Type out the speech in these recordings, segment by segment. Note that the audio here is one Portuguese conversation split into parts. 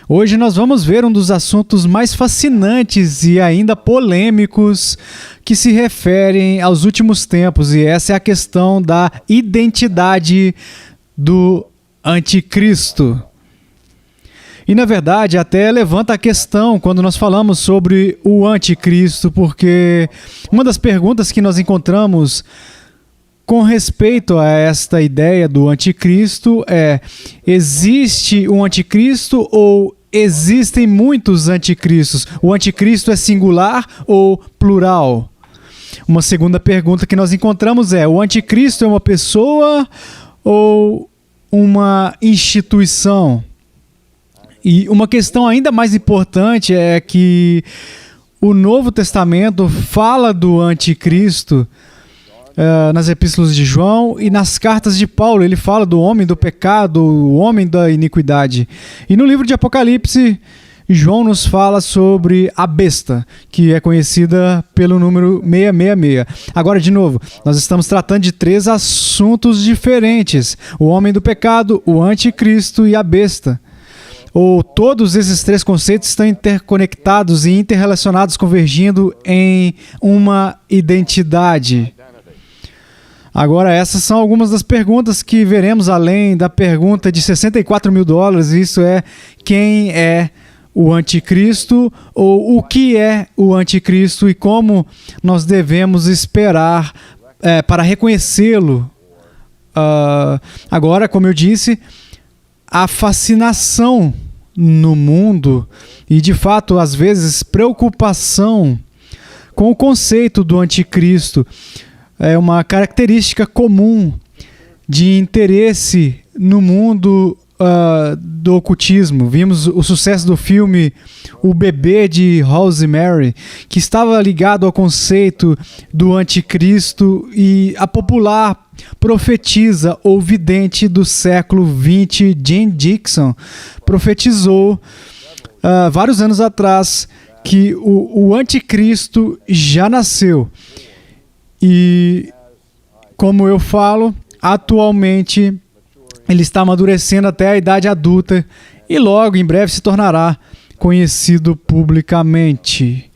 Hoje nós vamos ver um dos assuntos mais fascinantes e ainda polêmicos que se referem aos últimos tempos, e essa é a questão da identidade do anticristo. E na verdade até levanta a questão quando nós falamos sobre o anticristo, porque uma das perguntas que nós encontramos com respeito a esta ideia do anticristo é: existe um anticristo ou existem muitos anticristos? O anticristo é singular ou plural? Uma segunda pergunta que nós encontramos é: o anticristo é uma pessoa ou uma instituição? E uma questão ainda mais importante é que o Novo Testamento fala do anticristo nas epístolas de João e nas cartas de Paulo. Ele fala do homem do pecado, o homem da iniquidade. E no livro de Apocalipse, João nos fala sobre a besta, que é conhecida pelo número 666. Agora, de novo, nós estamos tratando de 3 assuntos diferentes: o homem do pecado, o anticristo e a besta. Ou todos esses 3 conceitos estão interconectados e interrelacionados, convergindo em uma identidade. Agora, essas são algumas das perguntas que veremos além da pergunta de $64 mil, isso é, quem é o anticristo, ou o que é o anticristo e como nós devemos esperar para reconhecê-lo. Agora, como eu disse, a fascinação no mundo e, de fato, às vezes, preocupação com o conceito do anticristo é uma característica comum de interesse no mundo do ocultismo. Vimos o sucesso do filme O Bebê de Rosemary, que estava ligado ao conceito do anticristo, e a popular profetisa ou vidente do século XX, Jane Dixon, profetizou vários anos atrás que o anticristo já nasceu. E, como eu falo, atualmente ele está amadurecendo até a idade adulta e logo, em breve, se tornará conhecido publicamente.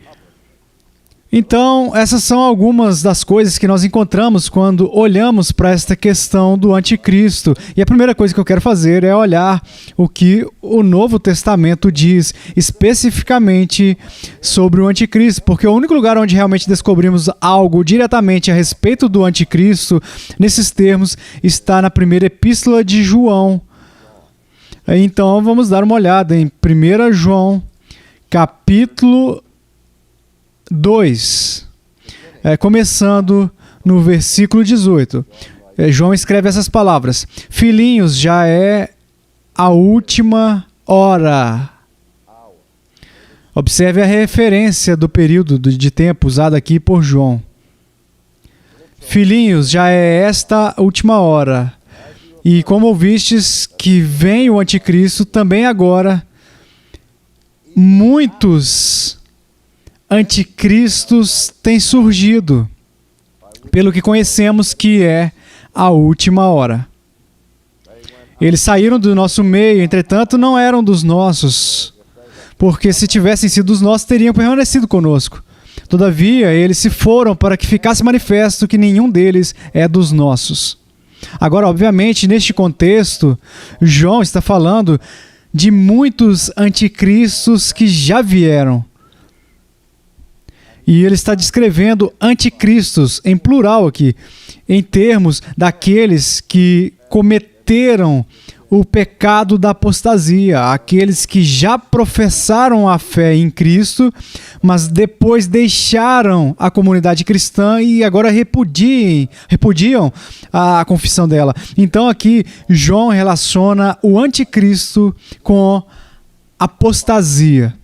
Então, essas são algumas das coisas que nós encontramos quando olhamos para esta questão do anticristo. E a primeira coisa que eu quero fazer é olhar o que o Novo Testamento diz especificamente sobre o anticristo, porque o único lugar onde realmente descobrimos algo diretamente a respeito do anticristo, nesses termos, está na primeira epístola de João. Então, vamos dar uma olhada em 1 João, capítulo 2, começando no versículo 18. João escreve essas palavras: filhinhos, já é a última hora. Observe a referência do período de tempo usado aqui por João. Filhinhos, já é esta última hora. E como ouvistes que vem o anticristo, também agora muitos anticristos têm surgido, pelo que conhecemos que é a última hora. Eles saíram do nosso meio, entretanto não eram dos nossos, porque se tivessem sido dos nossos, teriam permanecido conosco. Todavia, eles se foram para que ficasse manifesto que nenhum deles é dos nossos. Agora, obviamente, neste contexto, João está falando de muitos anticristos que já vieram. E ele está descrevendo anticristos, em plural aqui, em termos daqueles que cometeram o pecado da apostasia, aqueles que já professaram a fé em Cristo, mas depois deixaram a comunidade cristã e agora repudiam a confissão dela. Então aqui João relaciona o anticristo com apostasia.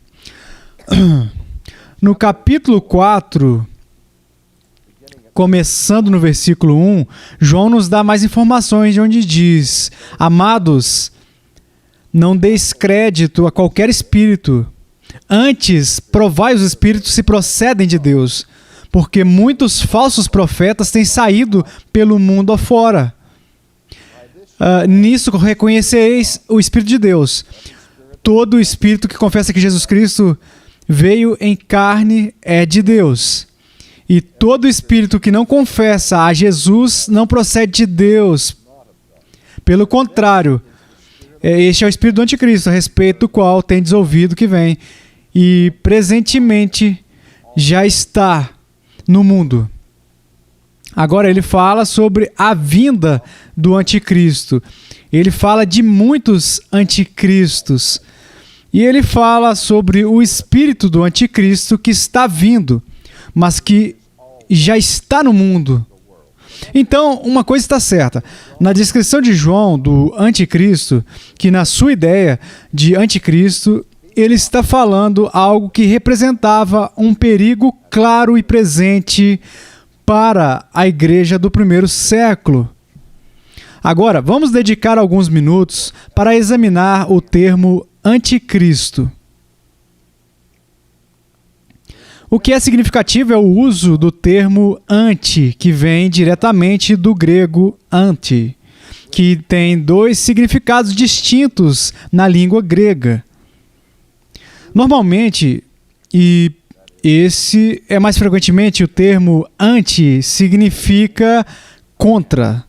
No capítulo 4, começando no versículo 1, João nos dá mais informações, de onde diz: amados, não deis crédito a qualquer espírito, antes provai os espíritos se procedem de Deus, porque muitos falsos profetas têm saído pelo mundo afora. Nisso reconhecereis o Espírito de Deus. todo espírito que confessa que Jesus Cristo veio em carne é de Deus. E todo espírito que não confessa a Jesus não procede de Deus. Pelo contrário, este é o espírito do anticristo, a respeito do qual tendes ouvido que vem, e presentemente já está no mundo. Agora ele fala sobre a vinda do anticristo. Ele fala de muitos anticristos. E ele fala sobre o espírito do anticristo que está vindo, mas que já está no mundo. Então, uma coisa está certa. Na descrição de João do anticristo, que na sua ideia de anticristo, ele está falando algo que representava um perigo claro e presente para a igreja do primeiro século. Agora, vamos dedicar alguns minutos para examinar o termo anticristo. O que é significativo é o uso do termo anti, que vem diretamente do grego anti, que tem dois significados distintos na língua grega. Normalmente, e esse é mais frequentemente, o termo anti significa contra.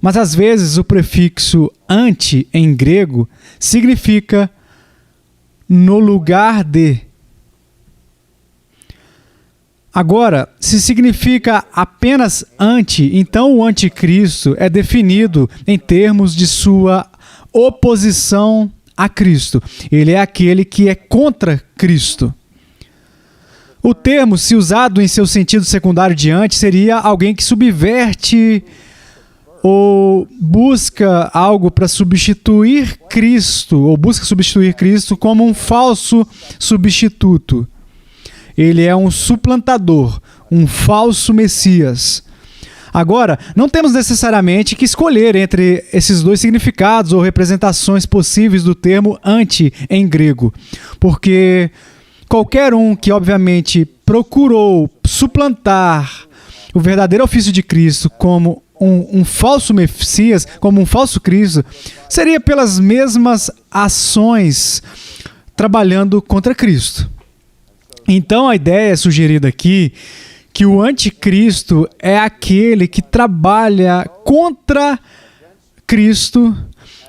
Mas às vezes o prefixo anti em grego significa no lugar de. Agora, se significa apenas anti, então o anticristo é definido em termos de sua oposição a Cristo. Ele é aquele que é contra Cristo. O termo, se usado em seu sentido secundário de anti, seria alguém que subverte ou busca algo para substituir Cristo, ou busca substituir Cristo como um falso substituto. Ele é um suplantador, um falso Messias. Agora, não temos necessariamente que escolher entre esses dois significados ou representações possíveis do termo anti em grego, porque qualquer um que obviamente procurou suplantar o verdadeiro ofício de Cristo como um falso Messias, como um falso Cristo, seria pelas mesmas ações trabalhando contra Cristo. Então a ideia sugerida aqui que o anticristo é aquele que trabalha contra Cristo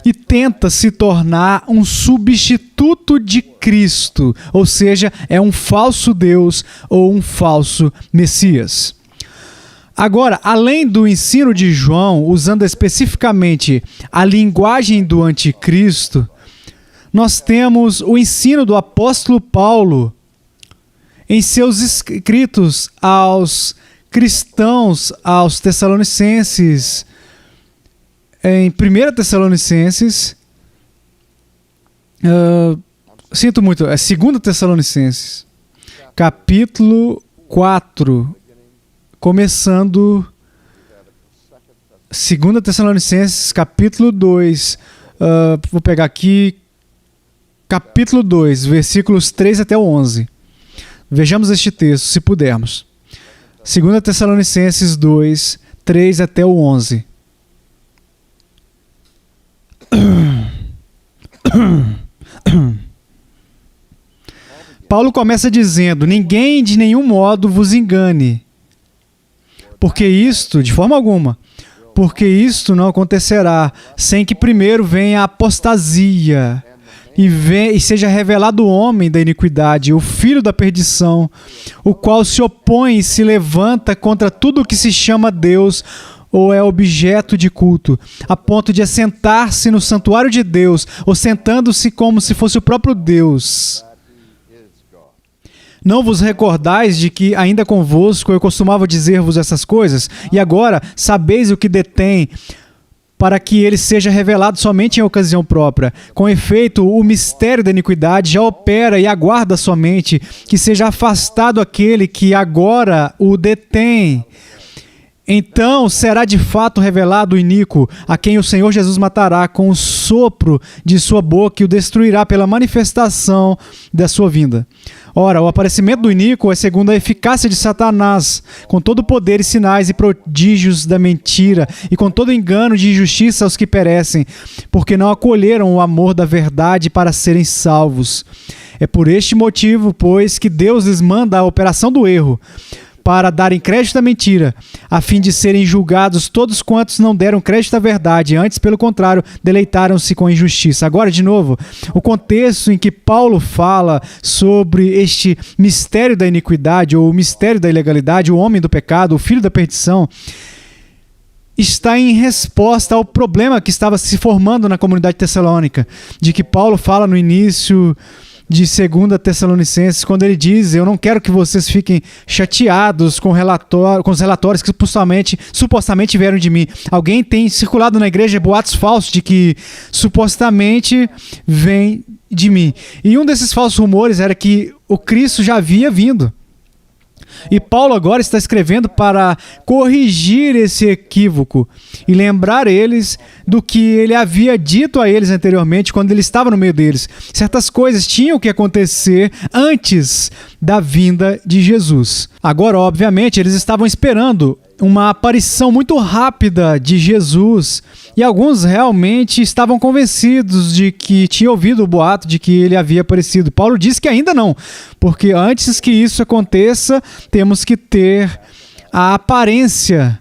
e tenta se tornar um substituto de Cristo, ou seja, é um falso Deus ou um falso Messias. Agora, além do ensino de João, usando especificamente a linguagem do anticristo, nós temos o ensino do apóstolo Paulo em seus escritos aos cristãos, aos Tessalonicenses, em 1 Tessalonicenses, sinto muito, é 2 Tessalonicenses, capítulo 4, começando 2 Tessalonicenses, capítulo 2, vou pegar aqui, capítulo 2, versículos 3 até o 11. Vejamos este texto, se pudermos. 2 Tessalonicenses 2, 3 até o 11. Paulo começa dizendo: ninguém de nenhum modo vos engane, porque isto, de forma alguma, porque isto não acontecerá sem que primeiro venha a apostasia e seja revelado o homem da iniquidade, o filho da perdição, o qual se opõe e se levanta contra tudo o que se chama Deus ou é objeto de culto, a ponto de assentar-se no santuário de Deus, ou sentando-se como se fosse o próprio Deus. Não vos recordais de que ainda convosco eu costumava dizer-vos essas coisas? E agora sabeis o que detém, para que ele seja revelado somente em ocasião própria. Com efeito, o mistério da iniquidade já opera e aguarda somente que seja afastado aquele que agora o detém. Então será de fato revelado o iníquo, a quem o Senhor Jesus matará com o sopro de sua boca e o destruirá pela manifestação da sua vinda. Ora, o aparecimento do iníquo é segundo a eficácia de Satanás, com todo o poder e sinais e prodígios da mentira, e com todo engano de injustiça aos que perecem, porque não acolheram o amor da verdade para serem salvos. É por este motivo, pois, que Deus lhes manda a operação do erro, para darem crédito à mentira, a fim de serem julgados todos quantos não deram crédito à verdade, antes, pelo contrário, deleitaram-se com a injustiça. Agora, de novo, o contexto em que Paulo fala sobre este mistério da iniquidade, ou o mistério da ilegalidade, o homem do pecado, o filho da perdição, está em resposta ao problema que estava se formando na comunidade tessalônica, de que Paulo fala no início de 2 Tessalonicenses, quando ele diz: eu não quero que vocês fiquem chateados com os relatórios que supostamente vieram de mim. Alguém tem circulado na igreja boatos falsos de que supostamente vem de mim. E um desses falsos rumores era que o Cristo já havia vindo. E Paulo agora está escrevendo para corrigir esse equívoco e lembrar eles do que ele havia dito a eles anteriormente quando ele estava no meio deles. Certas coisas tinham que acontecer antes da vinda de Jesus. Agora, obviamente, eles estavam esperando uma aparição muito rápida de Jesus, e alguns realmente estavam convencidos de que tinham ouvido o boato de que ele havia aparecido. Paulo diz que ainda não, porque antes que isso aconteça, temos que ter a aparência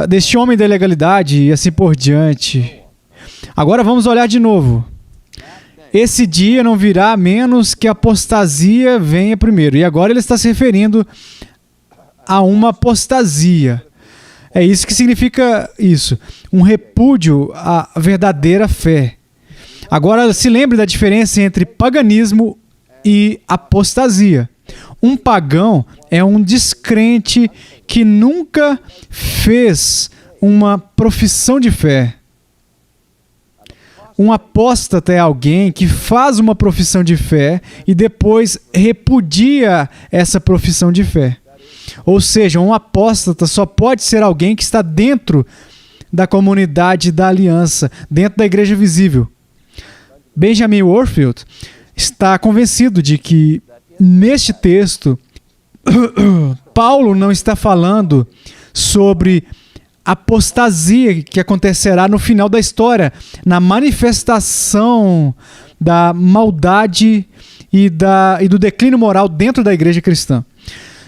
deste homem da ilegalidade e assim por diante. Agora vamos olhar de novo. Esse dia não virá a menos que a apostasia venha primeiro. E agora ele está se referindo a uma apostasia. É isso que significa isso. Um repúdio à verdadeira fé. Agora se lembre da diferença entre paganismo e apostasia. Um pagão é um descrente que nunca fez uma profissão de fé. Um apóstata é alguém que faz uma profissão de fé e depois repudia essa profissão de fé. Ou seja, um apóstata só pode ser alguém que está dentro da comunidade da aliança, dentro da igreja visível. Benjamin Warfield está convencido de que, neste texto, Paulo não está falando sobre apostasia que acontecerá no final da história, na manifestação da maldade e do declínio moral dentro da igreja cristã.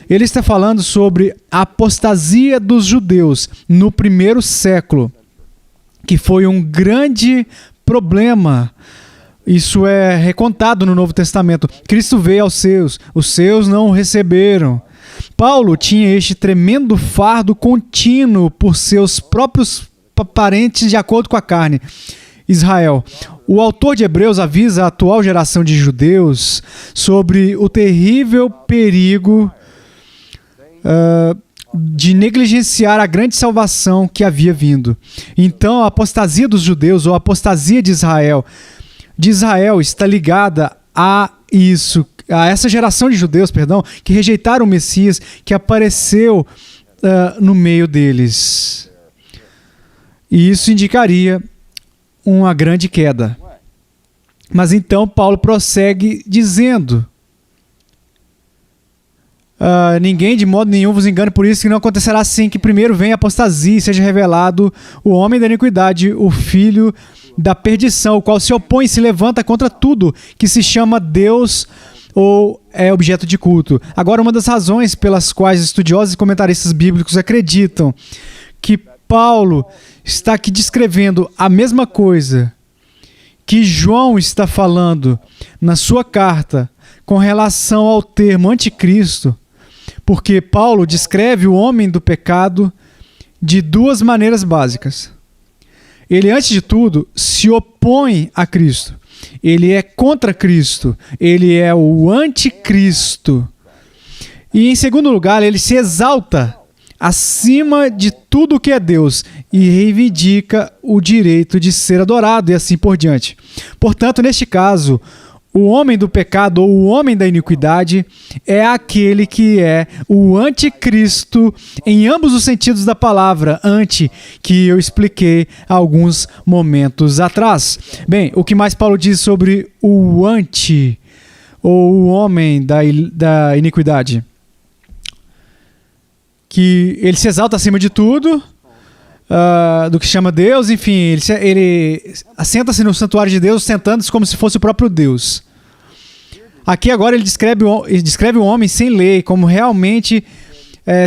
Ele está falando sobre a apostasia dos judeus no primeiro século, que foi um grande problema. Isso é recontado no Novo Testamento. Cristo veio aos seus, os seus não o receberam. Paulo tinha este tremendo fardo contínuo por seus próprios parentes de acordo com a carne, Israel. O autor de Hebreus avisa a atual geração de judeus sobre o terrível perigo de negligenciar a grande salvação que havia vindo. Então, a apostasia dos judeus, ou a apostasia de Israel está ligada a isso, a essa geração de judeus, que rejeitaram o Messias, que apareceu no meio deles. E isso indicaria uma grande queda. Mas então Paulo prossegue dizendo: ninguém de modo nenhum vos engane por isso, que não acontecerá assim que primeiro venha a apostasia e seja revelado o homem da iniquidade, o filho da perdição, o qual se opõe e se levanta contra tudo que se chama Deus ou é objeto de culto. Agora, uma das razões pelas quais estudiosos e comentaristas bíblicos acreditam que Paulo está aqui descrevendo a mesma coisa que João está falando na sua carta com relação ao termo anticristo, porque Paulo descreve o homem do pecado de duas maneiras básicas. Ele, antes de tudo, se opõe a Cristo. Ele é contra Cristo. Ele é o anticristo. E, em segundo lugar, ele se exalta acima de tudo que é Deus e reivindica o direito de ser adorado e assim por diante. Portanto, neste caso, o homem do pecado ou o homem da iniquidade é aquele que é o anticristo em ambos os sentidos da palavra anti, que eu expliquei alguns momentos atrás. Bem, o que mais Paulo diz sobre o anti? ou o homem da iniquidade? Que ele se exalta acima de tudo, do que chama Deus, enfim, ele assenta-se no santuário de Deus, sentando-se como se fosse o próprio Deus. Aqui agora ele descreve o homem sem lei, como realmente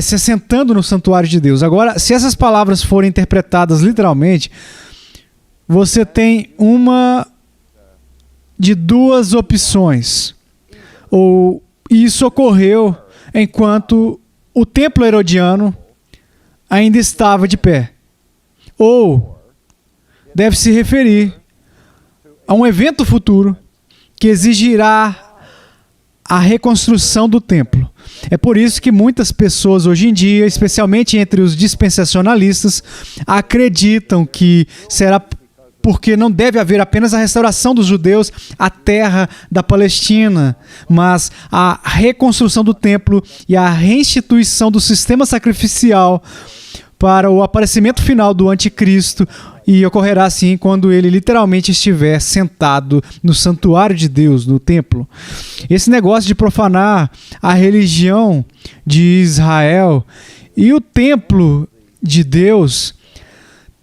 se assentando no santuário de Deus. Agora, se essas palavras forem interpretadas literalmente, você tem uma de duas opções. Ou isso ocorreu enquanto o templo herodiano ainda estava de pé. Ou deve se referir a um evento futuro que exigirá a reconstrução do templo. É por isso que muitas pessoas hoje em dia, especialmente entre os dispensacionalistas, acreditam que será porque não deve haver apenas a restauração dos judeus à terra da Palestina, mas a reconstrução do templo e a reinstituição do sistema sacrificial para o aparecimento final do anticristo, e ocorrerá assim quando ele literalmente estiver sentado no santuário de Deus, no templo. Esse negócio de profanar a religião de Israel e o templo de Deus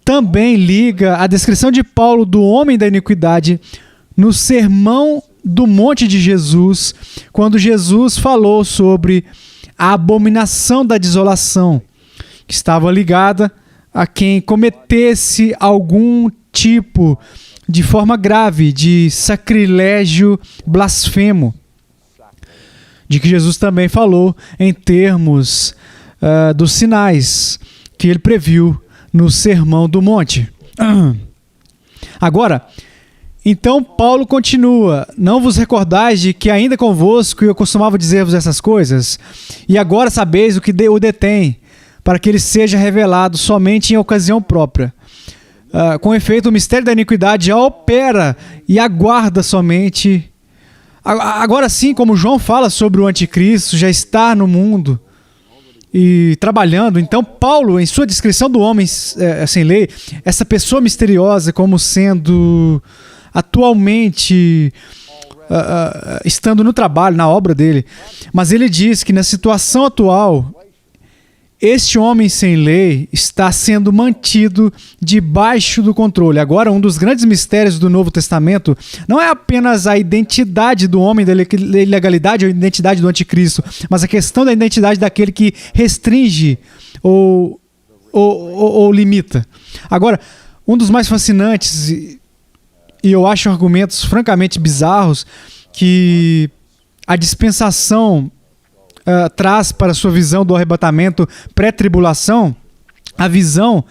também liga a descrição de Paulo do homem da iniquidade no Sermão do Monte de Jesus, quando Jesus falou sobre a abominação da desolação, que estava ligada a quem cometesse algum tipo de forma grave de sacrilégio blasfemo, de que Jesus também falou em termos dos sinais que ele previu no Sermão do Monte. Agora, então Paulo continua: não vos recordais de que ainda convosco eu costumava dizer-vos essas coisas, e agora sabeis o que o detém, para que ele seja revelado somente em ocasião própria. Com efeito, o mistério da iniquidade já opera e aguarda somente. Agora sim, como João fala sobre o anticristo, já está no mundo e trabalhando. Então Paulo, em sua descrição do homem sem lei, essa pessoa misteriosa como sendo atualmente estando no trabalho, na obra dele, mas ele diz que na situação atual, este homem sem lei está sendo mantido debaixo do controle. Agora, um dos grandes mistérios do Novo Testamento não é apenas a identidade do homem da ilegalidade ou a identidade do anticristo, mas a questão da identidade daquele que restringe ou limita. Agora, um dos mais fascinantes, e eu acho argumentos francamente bizarros, que a dispensação traz para sua visão do arrebatamento pré-tribulação, a visão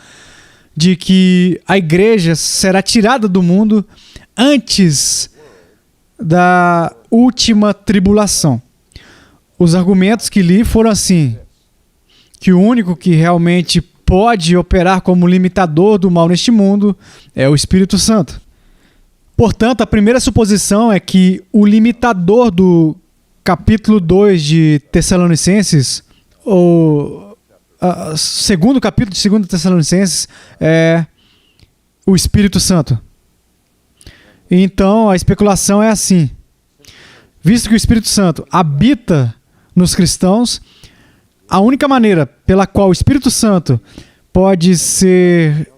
de que a igreja será tirada do mundo antes da última tribulação. Os argumentos que li foram assim: que o único que realmente pode operar como limitador do mal neste mundo é o Espírito Santo. Portanto, a primeira suposição é que o limitador do capítulo 2 de Tessalonicenses, ou segundo capítulo de 2 Tessalonicenses, é o Espírito Santo. Então, a especulação é assim: visto que o Espírito Santo habita nos cristãos, a única maneira pela qual o Espírito Santo pode ser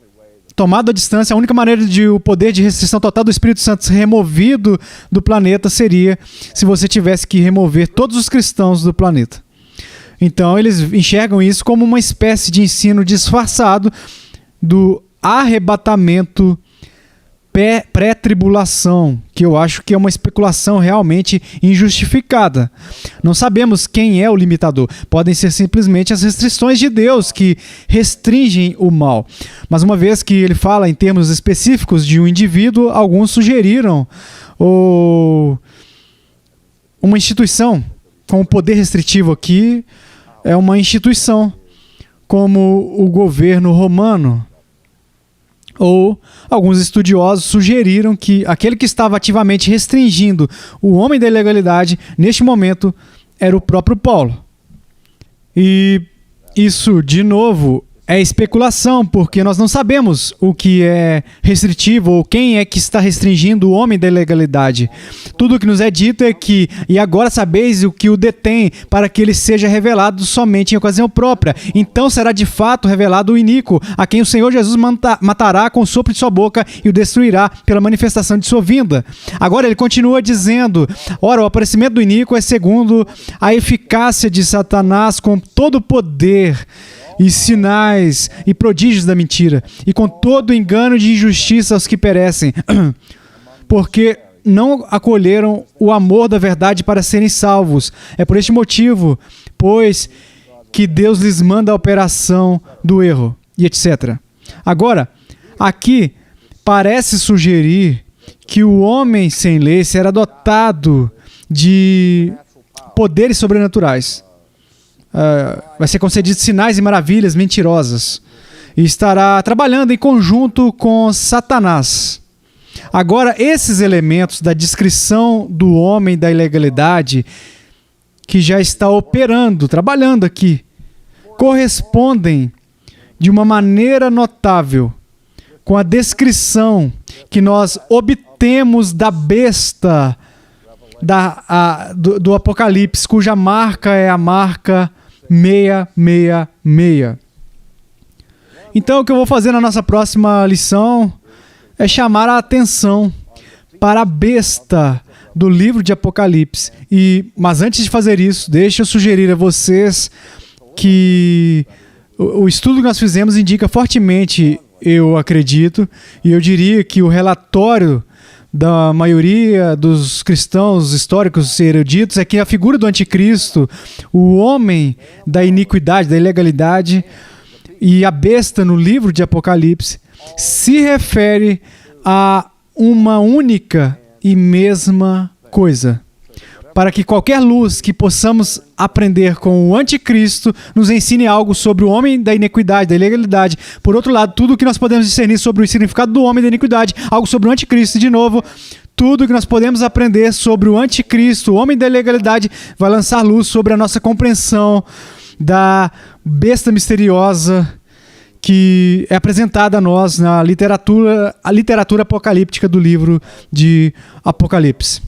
tomado à distância, a única maneira de o poder de restrição total do Espírito Santo ser removido do planeta seria se você tivesse que remover todos os cristãos do planeta. Então eles enxergam isso como uma espécie de ensino disfarçado do arrebatamento pré-tribulação, que eu acho que é uma especulação realmente injustificada. Não sabemos quem é o limitador. Podem ser simplesmente as restrições de Deus que restringem o mal. Mas uma vez que ele fala em termos específicos de um indivíduo, alguns sugeriram uma instituição com poder restritivo aqui é uma instituição como o governo romano. Ou alguns estudiosos sugeriram que aquele que estava ativamente restringindo o homem da ilegalidade, neste momento, era o próprio Paulo. E isso, de novo, é especulação, porque nós não sabemos o que é restritivo ou quem é que está restringindo o homem da ilegalidade. Tudo o que nos é dito é que, e agora sabeis o que o detém, para que ele seja revelado somente em ocasião própria. Então será de fato revelado o iníquo, a quem o Senhor Jesus matará com o sopro de sua boca e o destruirá pela manifestação de sua vinda. Agora ele continua dizendo, ora, o aparecimento do iníquo é segundo a eficácia de Satanás com todo o poder e sinais e prodígios da mentira, e com todo o engano de injustiça aos que perecem, porque não acolheram o amor da verdade para serem salvos. É por este motivo, pois, que Deus lhes manda a operação do erro, e etc. Agora, aqui parece sugerir que o homem sem lei será dotado de poderes sobrenaturais. Vai ser concedido sinais e maravilhas mentirosas e estará trabalhando em conjunto com Satanás. Agora, esses elementos da descrição do homem da ilegalidade que já está operando, trabalhando aqui, correspondem de uma maneira notável com a descrição que nós obtemos da besta do Apocalipse, cuja marca é a marca 666. Então, o que eu vou fazer na nossa próxima lição é chamar a atenção para a besta do livro de Apocalipse. Mas antes de fazer isso, deixa eu sugerir a vocês que o estudo que nós fizemos indica fortemente, eu acredito, e eu diria que o relatório da maioria dos cristãos históricos e eruditos é que a figura do anticristo, o homem da iniquidade, da ilegalidade e a besta no livro de Apocalipse se refere a uma única e mesma coisa. Para que qualquer luz que possamos aprender com o anticristo nos ensine algo sobre o homem da iniquidade, da ilegalidade. Por outro lado, tudo o que nós podemos discernir sobre o significado do homem da iniquidade, algo sobre o anticristo, de novo, tudo o que nós podemos aprender sobre o anticristo, o homem da ilegalidade, vai lançar luz sobre a nossa compreensão da besta misteriosa que é apresentada a nós na literatura apocalíptica do livro de Apocalipse.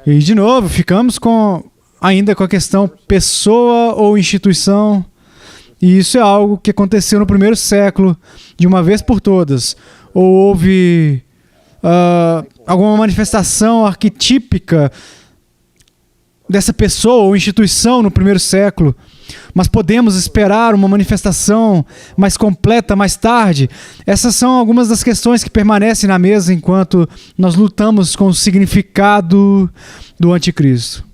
E, de novo, ficamos ainda com a questão pessoa ou instituição. E isso é algo que aconteceu no primeiro século, de uma vez por todas. Ou houve alguma manifestação arquetípica dessa pessoa ou instituição no primeiro século. Mas podemos esperar uma manifestação mais completa mais tarde? Essas são algumas das questões que permanecem na mesa enquanto nós lutamos com o significado do anticristo.